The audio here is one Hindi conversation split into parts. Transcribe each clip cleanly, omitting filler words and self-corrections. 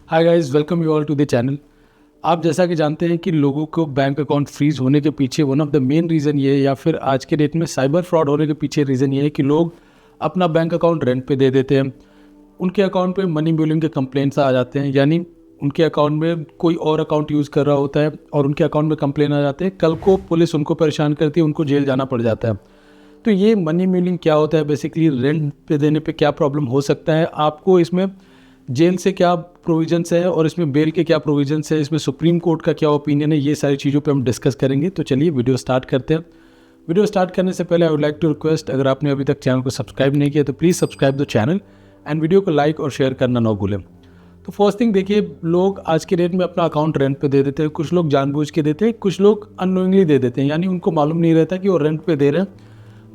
Hi guys, welcome you all to the channel. आप जैसा कि जानते हैं कि लोगों को बैंक अकाउंट फ्रीज होने के पीछे one of the main reason ये है, या फिर आज के डेट में साइबर फ्रॉड होने के पीछे रीज़न ये है कि लोग अपना बैंक अकाउंट रेंट पे दे देते हैं। उनके अकाउंट पे मनी म्यूलिंग के कंप्लेंट्स आ जाते हैं, यानी उनके अकाउंट में कोई और अकाउंट यूज़ कर रहा होता है और उनके अकाउंट में कंप्लेन आ जाते हैं। कल को पुलिस उनको परेशान करती है, उनको जेल जाना पड़ जाता है। तो ये मनी म्यूलिंग क्या होता है, बेसिकली रेंट पे देने पे क्या प्रॉब्लम हो सकता है, आपको इसमें जेल से क्या प्रोविजंस है और इसमें बेल के क्या प्रोविजंस है, इसमें सुप्रीम कोर्ट का क्या ओपिनियन है, ये सारी चीज़ों पे हम डिस्कस करेंगे। तो चलिए वीडियो स्टार्ट करते हैं। वीडियो स्टार्ट करने से पहले I would like to request, अगर आपने अभी तक चैनल को सब्सक्राइब नहीं किया तो please subscribe the channel and video को लाइक और शेयर करना ना भूलें। तो फर्स्ट थिंग देखिए, लोग आज के डेट में अपना अकाउंट रेंट पे दे देते हैं। कुछ लोग जानबूझ के देते हैं, कुछ लोग अननोइंगली दे देते हैं, यानी उनको मालूम नहीं रहता कि वो रेंट पे दे रहे हैं,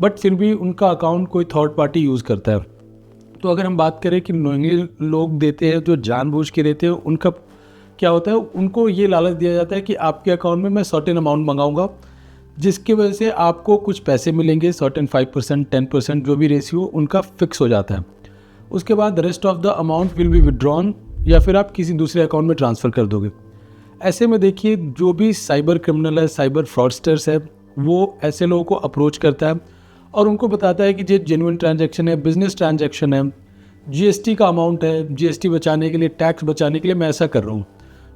बट फिर भी उनका अकाउंट कोई थर्ड पार्टी यूज़ करता है। तो अगर हम बात करें कि नोइंगली लोग देते हैं, जो जानबूझ के देते हैं, उनका क्या होता है, उनको ये लालच दिया जाता है कि आपके अकाउंट में मैं सर्टेन अमाउंट मंगाऊंगा, जिसकी वजह से आपको कुछ पैसे मिलेंगे, सर्टेन 5% 10% जो भी रेशियो उनका फिक्स हो जाता है। उसके बाद rest of the amount will be withdrawn, या फिर आप किसी दूसरे अकाउंट में ट्रांसफ़र कर दोगे। ऐसे में देखिए, जो भी साइबर क्रिमिनल है, साइबर फ्रॉडस्टर्स है, वो ऐसे लोगों को अप्रोच करता है और उनको बताता है कि ये जेन्युइन ट्रांजैक्शन है, बिजनेस ट्रांजैक्शन है, जीएसटी का अमाउंट है, जीएसटी बचाने के लिए, टैक्स बचाने के लिए मैं ऐसा कर रहा हूँ।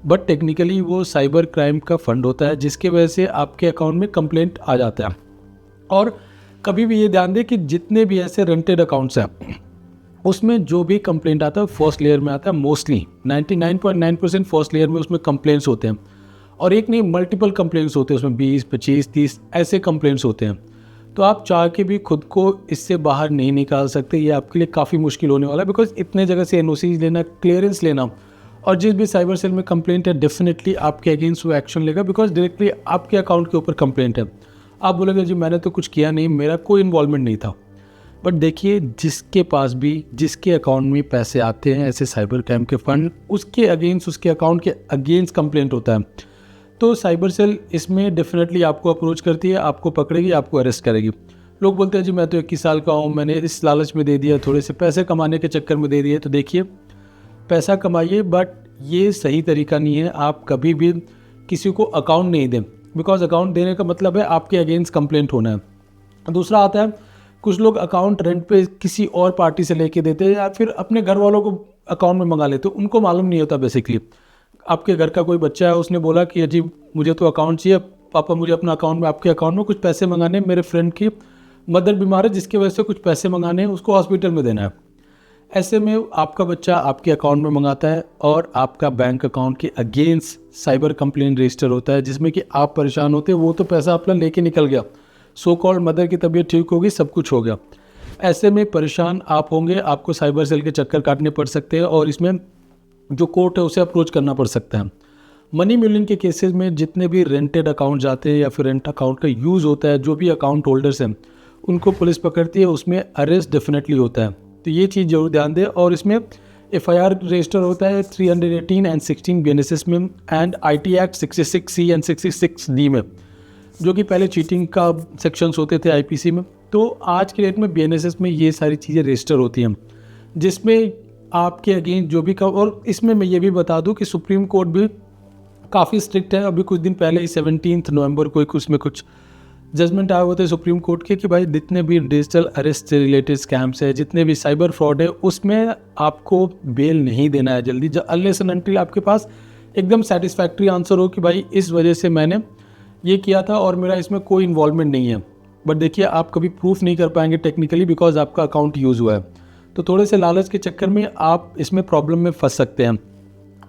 बट टेक्निकली वो साइबर क्राइम का फंड होता है, जिसके वजह से आपके अकाउंट में कंप्लेंट आ जाता है। और कभी भी ये ध्यान दें कि जितने भी ऐसे रेंटेड अकाउंट्स हैं, उसमें जो भी कंप्लेंट आता है फर्स्ट लेयर में आता है। मोस्टली 99.9% फर्स्ट लेयर में उसमें कंप्लेंट्स होते हैं, और एक नहीं मल्टीपल कंप्लेंट्स होते हैं उसमें, 20 25 30 ऐसे कंप्लेंट्स होते हैं। तो आप चाह के भी खुद को इससे बाहर नहीं निकाल सकते, ये आपके लिए काफ़ी मुश्किल होने वाला है, बिकॉज इतने जगह से एनओसी लेना, क्लियरेंस लेना, और जिस भी साइबर सेल में कंप्लेंट है डेफिनेटली आपके अगेंस्ट वो एक्शन लेगा, बिकॉज डायरेक्टली आपके अकाउंट के ऊपर कंप्लेंट है। आप बोलेंगे जी मैंने तो कुछ किया नहीं, मेरा कोई इन्वॉल्वमेंट नहीं था। बट देखिए, जिसके पास भी, जिसके अकाउंट में पैसे आते हैं ऐसे साइबर क्राइम के फंड, उसके अगेंस्ट, उसके अकाउंट के अगेंस्ट कंप्लेंट होता है। तो साइबर सेल इसमें डेफिनेटली आपको अप्रोच करती है, आपको पकड़ेगी, आपको अरेस्ट करेगी। लोग बोलते हैं जी मैं तो 21 साल का हूँ, मैंने इस लालच में दे दिया, थोड़े से पैसे कमाने के चक्कर में दे दिए। तो देखिए, पैसा कमाइए, बट ये सही तरीका नहीं है। आप कभी भी किसी को अकाउंट नहीं दें, बिकॉज अकाउंट देने का मतलब है आपके अगेंस्ट कंप्लेंट होना है। दूसरा आता है, कुछ लोग अकाउंट रेंट पे किसी और पार्टी से लेके देते हैं, या फिर अपने घर वालों को अकाउंट में मंगा लेते, उनको मालूम नहीं होता। बेसिकली आपके घर का कोई बच्चा है, उसने बोला कि अजी मुझे तो अकाउंट चाहिए पापा, मुझे अपना अकाउंट में, आपके अकाउंट में कुछ पैसे मंगाने, मेरे फ्रेंड की मदर बीमार है जिसकी वजह से कुछ पैसे मंगाने हैं, उसको हॉस्पिटल में देना है। ऐसे में आपका बच्चा आपके अकाउंट में मंगाता है और आपका बैंक अकाउंट के अगेंस्ट साइबर कंप्लेंट रजिस्टर होता है, जिसमें कि आप परेशान होते हैं। वो तो पैसा अपना लेके निकल गया, सो कॉल्ड मदर की तबीयत ठीक होगी, सब कुछ हो गया। ऐसे में परेशान आप होंगे, आपको साइबर सेल के चक्कर काटने पड़ सकते हैं, और इसमें जो कोर्ट है उसे अप्रोच करना पड़ सकता है। मनी म्यूलिंग के केसेस में जितने भी रेंटेड अकाउंट जाते हैं या फिर रेंट अकाउंट का यूज़ होता है, जो भी अकाउंट होल्डर्स हैं उनको पुलिस पकड़ती है, उसमें अरेस्ट डेफिनेटली होता है। तो ये चीज़ जरूर ध्यान दें। और इसमें FIR रजिस्टर होता है 318 एंड 16 BNSS में, and IT act 66C and 66D में, जो कि पहले चीटिंग का सेक्शंस होते थे IPC में। तो आज के डेट में BNSS में ये सारी चीज़ें रजिस्टर होती हैं, जिसमें आपके अगेंस्ट जो भी और इसमें मैं ये भी बता दूं कि सुप्रीम कोर्ट भी काफ़ी स्ट्रिक्ट है। अभी कुछ दिन पहले ही 17 नवंबर को उसमें कुछ जजमेंट आए हुए थे सुप्रीम कोर्ट के कि भाई जितने भी डिजिटल अरेस्ट से रिलेटेड स्कैम्स है, जितने भी साइबर फ्रॉड है, उसमें आपको बेल नहीं देना है जल्दी, अनलेस एंड अनटिल आपके पास एकदम सेटिस्फैक्ट्री आंसर हो कि भाई इस वजह से मैंने ये किया था और मेरा इसमें कोई इन्वॉल्वमेंट नहीं है। बट देखिए, आप कभी प्रूफ नहीं कर पाएंगे टेक्निकली, बिकॉज आपका अकाउंट यूज़ हुआ है। तो थोड़े से लालच के चक्कर में आप इसमें प्रॉब्लम में फंस सकते हैं।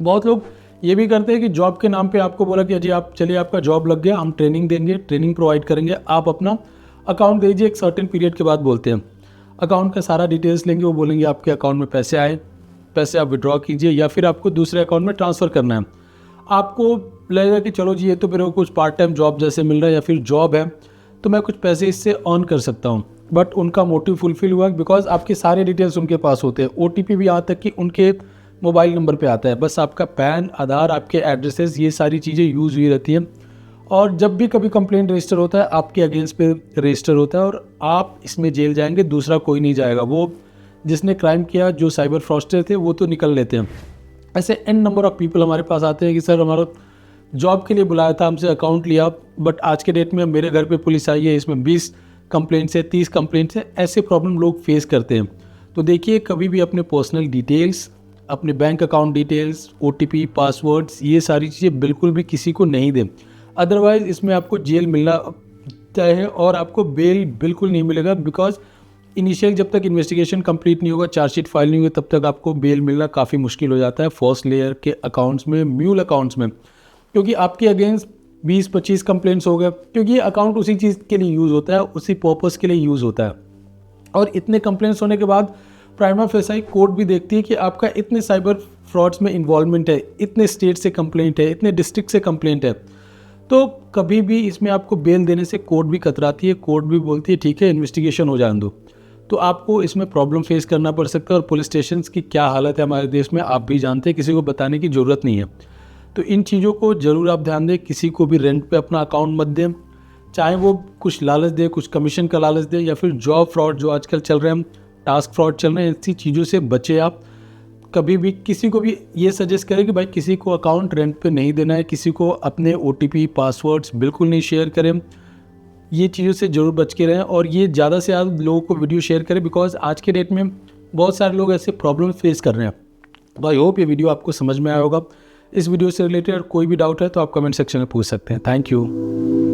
बहुत लोग ये भी करते हैं कि जॉब के नाम पे आपको बोला कि अजी आप चलिए, आपका जॉब लग गया, हम ट्रेनिंग देंगे, ट्रेनिंग प्रोवाइड करेंगे, आप अपना अकाउंट दीजिए। एक सर्टेन पीरियड के बाद बोलते हैं, अकाउंट का सारा डिटेल्स लेंगे, वो बोलेंगे आपके अकाउंट में पैसे आए, पैसे आप विड्रॉ कीजिए, या फिर आपको दूसरे अकाउंट में ट्रांसफ़र करना है। आपको लगेगा कि चलो जी ये तो मेरे को कुछ पार्ट टाइम जॉब जैसे मिल रहा है, या फिर जॉब है तो मैं कुछ पैसे इससे अर्न कर सकता हूँ। बट उनका मोटिव फुलफिल हुआ, बिकॉज आपके सारे डिटेल्स उनके पास होते हैं। OTP भी यहाँ तक कि उनके मोबाइल नंबर पे आता है, बस आपका पैन, आधार, आपके एड्रेसेस, ये सारी चीज़ें यूज़ हुई रहती हैं। और जब भी कभी कंप्लेंट रजिस्टर होता है, आपके अगेंस्ट पे रजिस्टर होता है, और आप इसमें जेल जाएंगे, दूसरा कोई नहीं जाएगा। वो जिसने क्राइम किया, जो साइबर फ्रॉडस्टर थे, वो तो निकल लेते हैं, ऐसे एन नंबर ऑफ पीपल हमारे पास आते हैं कि सर हमारा जॉब के लिए बुलाया था, हमसे अकाउंट लिया, बट आज के डेट में मेरे घर पे पुलिस आई है, इसमें 20 कंप्लेंट्स है, 30 कंप्लेंट्स है। ऐसे प्रॉब्लम लोग फेस करते हैं। तो देखिए, कभी भी अपने पर्सनल डिटेल्स, अपने bank account details, OTP, passwords, ये सारी चीज़ें बिल्कुल भी किसी को नहीं दें। अदरवाइज़ इसमें आपको जेल मिलना तय है और आपको बेल बिल्कुल नहीं मिलेगा, बिकॉज इनिशियल जब तक इन्वेस्टिगेशन कंप्लीट नहीं होगा, चार्जशीट फाइल नहीं होगी, तब तक आपको बेल मिलना काफ़ी मुश्किल हो जाता है फर्स्ट लेयर के अकाउंट्स में, म्यूल अकाउंट्स में, क्योंकि आपके अगेंस्ट 20-25 कंप्लेंट्स हो गए, क्योंकि ये अकाउंट उसी चीज़ के लिए यूज़ होता है, उसी पर्पज़ के लिए यूज़ होता है। और इतने कंप्लेंट्स होने के बाद प्राइमा फेसाई कोर्ट भी देखती है कि आपका इतने साइबर फ्रॉड्स में इन्वॉल्वमेंट है, इतने स्टेट से कंप्लेंट है, इतने डिस्ट्रिक्ट से कंप्लेंट है, तो कभी भी इसमें आपको बेल देने से कोर्ट भी कतराती है। कोर्ट भी बोलती है ठीक है, इन्वेस्टिगेशन हो जाने दो। तो आपको इसमें प्रॉब्लम फेस करना पड़ सकता है। और पुलिस स्टेशन की क्या हालत है हमारे देश में आप भी जानते हैं, किसी को बताने की ज़रूरत नहीं है। तो इन चीज़ों को ज़रूर आप ध्यान दें। किसी को भी रेंट पे अपना अकाउंट मत दें, चाहे वो कुछ लालच दे, कुछ कमीशन का लालच दे, या फिर जॉब फ्रॉड जो आजकल चल रहे हैं, टास्क फ्रॉड चल रहे हैं, ऐसी चीज़ों से बचे आप। कभी भी किसी को भी ये सजेस्ट करें कि भाई किसी को अकाउंट रेंट पे नहीं देना है, किसी को अपने OTP, पासवर्ड्स बिल्कुल नहीं शेयर करें। ये चीज़ों से ज़रूर बच के रहें और ये ज़्यादा से ज़्यादा लोगों को वीडियो शेयर करें, बिकॉज आज के डेट में बहुत सारे लोग ऐसे प्रॉब्लम फेस कर रहे हैं। तो आई होप ये वीडियो आपको समझ में आया होगा। इस वीडियो से रिलेटेड कोई भी डाउट है तो आप कमेंट सेक्शन में पूछ सकते हैं। Thank you.